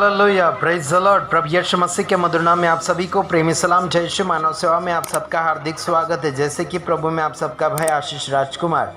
Hallelujah, praise the Lord. प्रभु यीशु मसीह के मधुर नाम में आप सभी को प्रेमी सलाम। जय श्री मानव सेवा में आप सबका हार्दिक स्वागत है। जैसे कि प्रभु में आप सबका भाई आशीष राजकुमार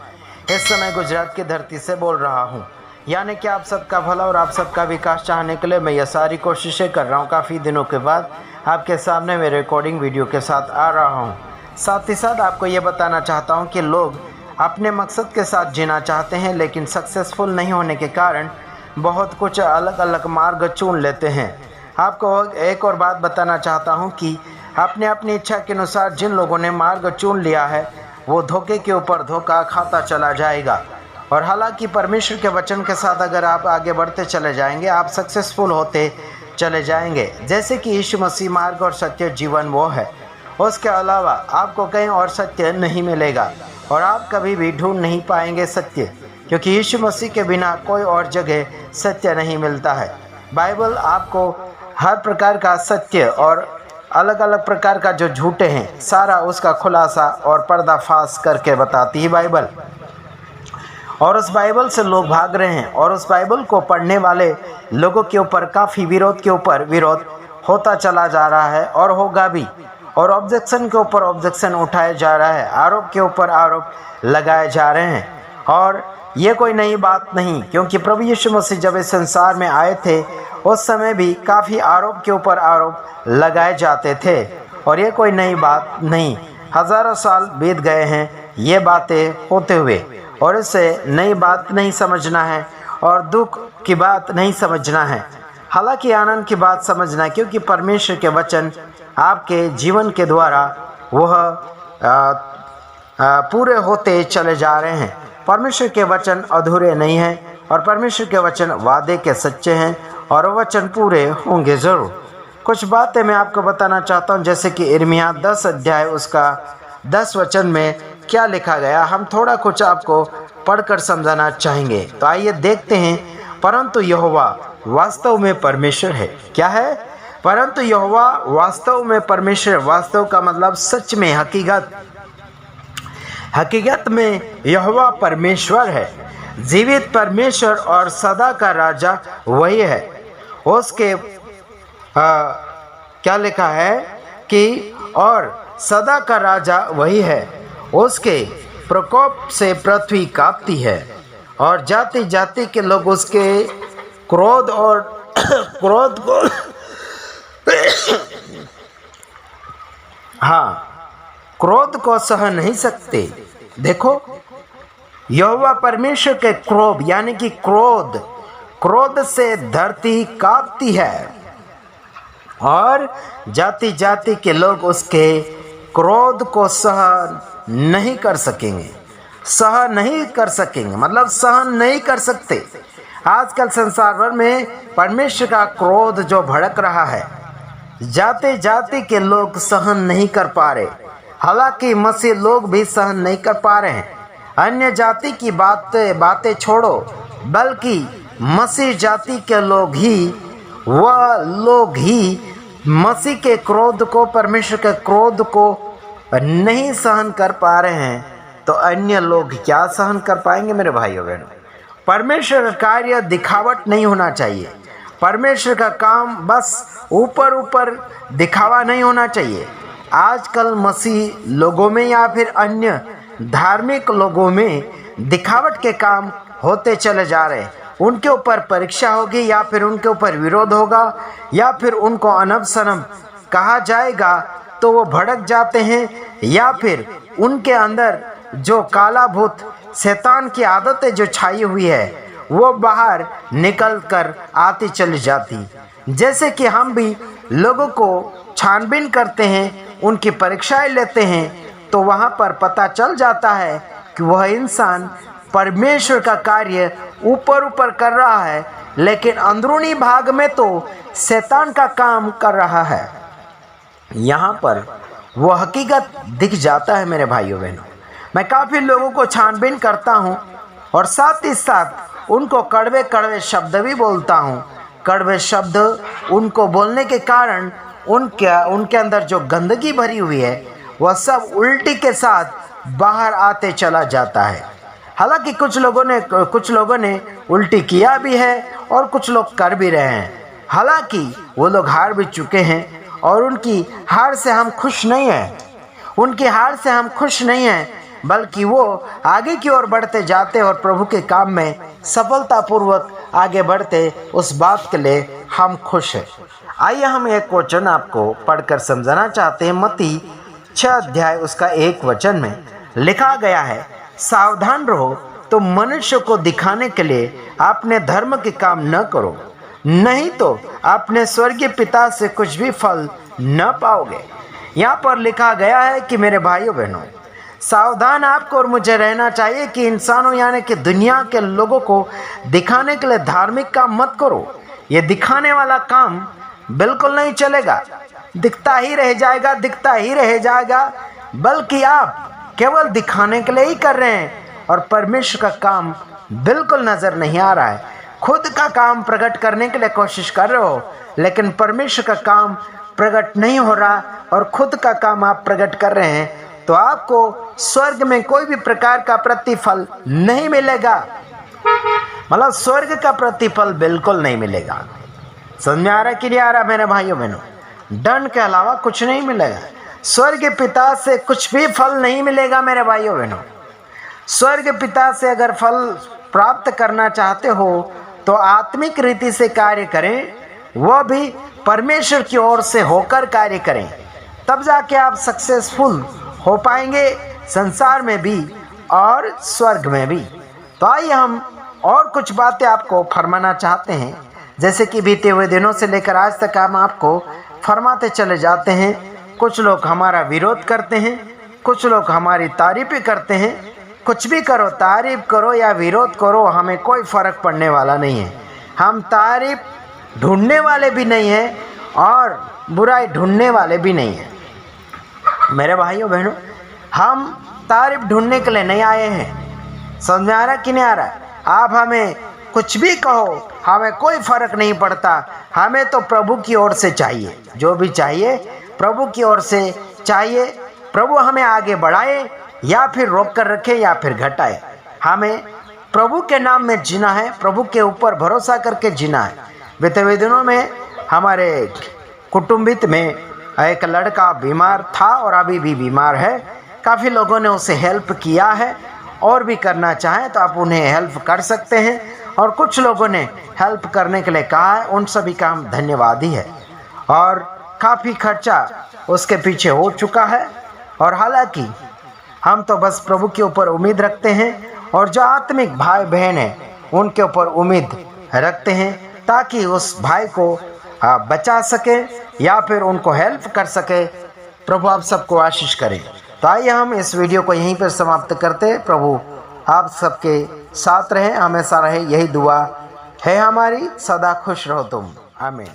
इस समय गुजरात की धरती से बोल रहा हूँ, यानी कि आप सबका भला और आप सबका विकास चाहने के लिए मैं ये सारी कोशिशें कर रहा हूँ। काफ़ी दिनों के बाद आपके सामने मैं रिकॉर्डिंग वीडियो के साथ आ रहा हूँ। साथ ही साथ आपको ये बताना चाहता हूँ कि लोग अपने मकसद के साथ जीना चाहते हैं, लेकिन सक्सेसफुल नहीं होने के कारण बहुत कुछ अलग अलग मार्ग चुन लेते हैं। आपको एक और बात बताना चाहता हूं कि अपने अपनी इच्छा के अनुसार जिन लोगों ने मार्ग चुन लिया है वो धोखे के ऊपर धोखा खाता चला जाएगा। और हालांकि परमेश्वर के वचन के साथ अगर आप आगे बढ़ते चले जाएंगे, आप सक्सेसफुल होते चले जाएंगे। जैसे कि यीशु मसीह मार्ग और सत्य जीवन वो है, उसके अलावा आपको कहीं और सत्य नहीं मिलेगा और आप कभी भी ढूंढ नहीं पाएंगे सत्य, क्योंकि यीशु मसीह के बिना कोई और जगह सत्य नहीं मिलता है। बाइबल आपको हर प्रकार का सत्य और अलग अलग प्रकार का जो झूठे हैं सारा उसका खुलासा और पर्दाफाश करके बताती है बाइबल। और उस बाइबल से लोग भाग रहे हैं और उस बाइबल को पढ़ने वाले लोगों के ऊपर काफ़ी विरोध के ऊपर विरोध होता चला जा रहा है और होगा भी। और ऑब्जेक्शन के ऊपर ऑब्जेक्शन उठाया जा रहा है, आरोप के ऊपर आरोप लगाए जा रहे हैं। और ये कोई नई बात नहीं, क्योंकि प्रभु यीशु मसीह जब इस संसार में आए थे उस समय भी काफ़ी आरोप के ऊपर आरोप लगाए जाते थे। और ये कोई नई बात नहीं, हज़ारों साल बीत गए हैं ये बातें होते हुए, और इससे नई बात नहीं समझना है और दुख की बात नहीं समझना है, हालांकि आनंद की बात समझना है, क्योंकि परमेश्वर के वचन आपके जीवन के द्वारा वह पूरे होते चले जा रहे हैं। परमेश्वर के वचन अधूरे नहीं हैं और परमेश्वर के वचन वादे के सच्चे हैं और वचन पूरे होंगे ज़रूर। कुछ बातें मैं आपको बताना चाहता हूं, जैसे कि यिर्मयाह 10 अध्याय उसका 10 वचन में क्या लिखा गया, हम थोड़ा कुछ आपको पढ़कर समझाना चाहेंगे। तो आइए देखते हैं। परंतु यहोवा वास्तव में परमेश्वर है। क्या है? परंतु यहोवा वास्तव में परमेश्वर। वास्तव का मतलब सच में, हकीकत में यहोवा परमेश्वर है, जीवित परमेश्वर और सदा का राजा वही है। उसके क्या लिखा है कि और सदा का राजा वही है, उसके प्रकोप से पृथ्वी कांपती है और जाति जाति के लोग उसके क्रोध और क्रोध को क्रोध को सह नहीं सकते। देखो, यहोवा परमेश्वर के क्रोध यानी कि क्रोध से धरती कांपती है और जाति जाति के लोग उसके क्रोध को सह नहीं कर सकेंगे। मतलब सहन नहीं कर सकते। आजकल संसार भर में परमेश्वर का क्रोध जो भड़क रहा है, जाति जाति के लोग सहन नहीं कर पा रहे, हालांकि मसीह लोग भी सहन नहीं कर पा रहे हैं। अन्य जाति की बातें छोड़ो, बल्कि मसीह जाति के लोग ही मसीह के क्रोध को, परमेश्वर के क्रोध को नहीं सहन कर पा रहे हैं, तो अन्य लोग क्या सहन कर पाएंगे? मेरे भाइयों बहनों, परमेश्वर का कार्य दिखावट नहीं होना चाहिए। परमेश्वर का काम बस ऊपर दिखावा नहीं होना चाहिए। आजकल मसीह लोगों में या फिर अन्य धार्मिक लोगों में दिखावट के काम होते चले जा रहे हैं। उनके ऊपर परीक्षा होगी या फिर उनके ऊपर विरोध होगा या फिर उनको अनब सनब कहा जाएगा तो वो भड़क जाते हैं, या फिर उनके अंदर जो काला भूत शैतान की आदतें जो छाई हुई है वो बाहर निकल कर आती चली जाती। जैसे कि हम भी लोगों को छानबीन करते हैं, उनकी परीक्षाएं लेते हैं, तो वहाँ पर पता चल जाता है कि वह इंसान परमेश्वर का कार्य ऊपर कर रहा है, लेकिन अंदरूनी भाग में तो शैतान का काम कर रहा है। यहाँ पर वह हकीकत दिख जाता है। मेरे भाइयों बहनों, मैं काफ़ी लोगों को छानबीन करता हूँ और साथ ही साथ उनको कड़वे शब्द भी बोलता हूँ। कड़वे शब्द उनको बोलने के कारण उनके अंदर जो गंदगी भरी हुई है वह सब उल्टी के साथ बाहर आते चला जाता है। हालांकि कुछ लोगों ने उल्टी किया भी है और कुछ लोग कर भी रहे हैं, हालांकि वो लोग हार भी चुके हैं और उनकी हार से हम खुश नहीं हैं। उनकी हार से हम खुश नहीं हैं, बल्कि वो आगे की ओर बढ़ते जाते और प्रभु के काम में सफलतापूर्वक आगे बढ़ते, उस बात के लिए हम खुश हैं। आइए हम एक वचन आपको पढ़कर समझाना चाहते हैं। मत्ती 6 अध्याय उसका 1 वचन में लिखा गया है, सावधान रहो, तो मनुष्य को दिखाने के लिए अपने धर्म के काम न करो, नहीं तो अपने स्वर्गीय पिता से कुछ भी फल न पाओगे। यहाँ पर लिखा गया है कि मेरे भाइयों बहनों, सावधान आपको और मुझे रहना चाहिए कि इंसानों यानी कि दुनिया के लोगों को दिखाने के लिए धार्मिक काम मत करो। ये दिखाने वाला काम बिल्कुल नहीं चलेगा, दिखता ही रह जाएगा, दिखता ही रह जाएगा, बल्कि आप केवल दिखाने के लिए ही कर रहे हैं और परमेश्वर का काम बिल्कुल नजर नहीं आ रहा है। खुद का काम प्रकट करने के लिए कोशिश कर रहे हो, लेकिन परमेश्वर का काम प्रकट नहीं हो रहा और खुद का काम आप प्रकट कर रहे हैं, तो आपको स्वर्ग में कोई भी प्रकार का प्रतिफल नहीं मिलेगा। मतलब स्वर्ग का प्रतिफल बिल्कुल नहीं मिलेगा। समझ में आ रहा कि नहीं आ रहा मेरे भाइयों बहनों? दंड के अलावा कुछ नहीं मिलेगा। स्वर्ग पिता से कुछ भी फल नहीं मिलेगा मेरे भाइयों बहनों। स्वर्ग पिता से अगर फल प्राप्त करना चाहते हो तो आत्मिक रीति से कार्य करें, वह भी परमेश्वर की ओर से होकर कार्य करें, तब जाके आप सक्सेसफुल हो पाएंगे, संसार में भी और स्वर्ग में भी। तो आइए हम और कुछ बातें आपको फरमाना चाहते हैं, जैसे कि बीते हुए दिनों से लेकर आज तक हम आपको फरमाते चले जाते हैं। कुछ लोग हमारा विरोध करते हैं, कुछ लोग हमारी तारीफ करते हैं। कुछ भी करो, तारीफ करो या विरोध करो, हमें कोई फ़र्क पड़ने वाला नहीं है। हम तारीफ ढूंढने वाले भी नहीं हैं और बुराई ढूंढने वाले भी नहीं हैं। मेरे भाइयों बहनों, हम तारीफ ढूंढने के लिए नहीं आए हैं। समझ में आ रहा कि नहीं आ रहा? आप हमें कुछ भी कहो, हमें कोई फ़र्क नहीं पड़ता। हमें तो प्रभु की ओर से चाहिए, जो भी चाहिए प्रभु की ओर से चाहिए। प्रभु हमें आगे बढ़ाए या फिर रोक कर रखे या फिर घटाए। हमें प्रभु के नाम में जीना है, प्रभु के ऊपर भरोसा करके जीना है। बीते हुए दिनों में हमारे कुटुंबित में एक लड़का बीमार था और अभी भी बीमार है। काफ़ी लोगों ने उसे हेल्प किया है और भी करना चाहें तो आप उन्हें हेल्प कर सकते हैं, और कुछ लोगों ने हेल्प करने के लिए कहा है, उन सभी का हम धन्यवादी है। और काफ़ी खर्चा उसके पीछे हो चुका है, और हालांकि हम तो बस प्रभु के ऊपर उम्मीद रखते हैं और जो आत्मिक भाई बहन हैं उनके ऊपर उम्मीद रखते हैं, ताकि उस भाई को बचा सके या फिर उनको हेल्प कर सके। प्रभु आप सबको आशीष करें। तो आइए हम इस वीडियो को यहीं पर समाप्त करते हैं। प्रभु आप सबके साथ रहे, हमेशा रहे, यही दुआ है हमारी। सदा खुश रहो तुम। आमीन।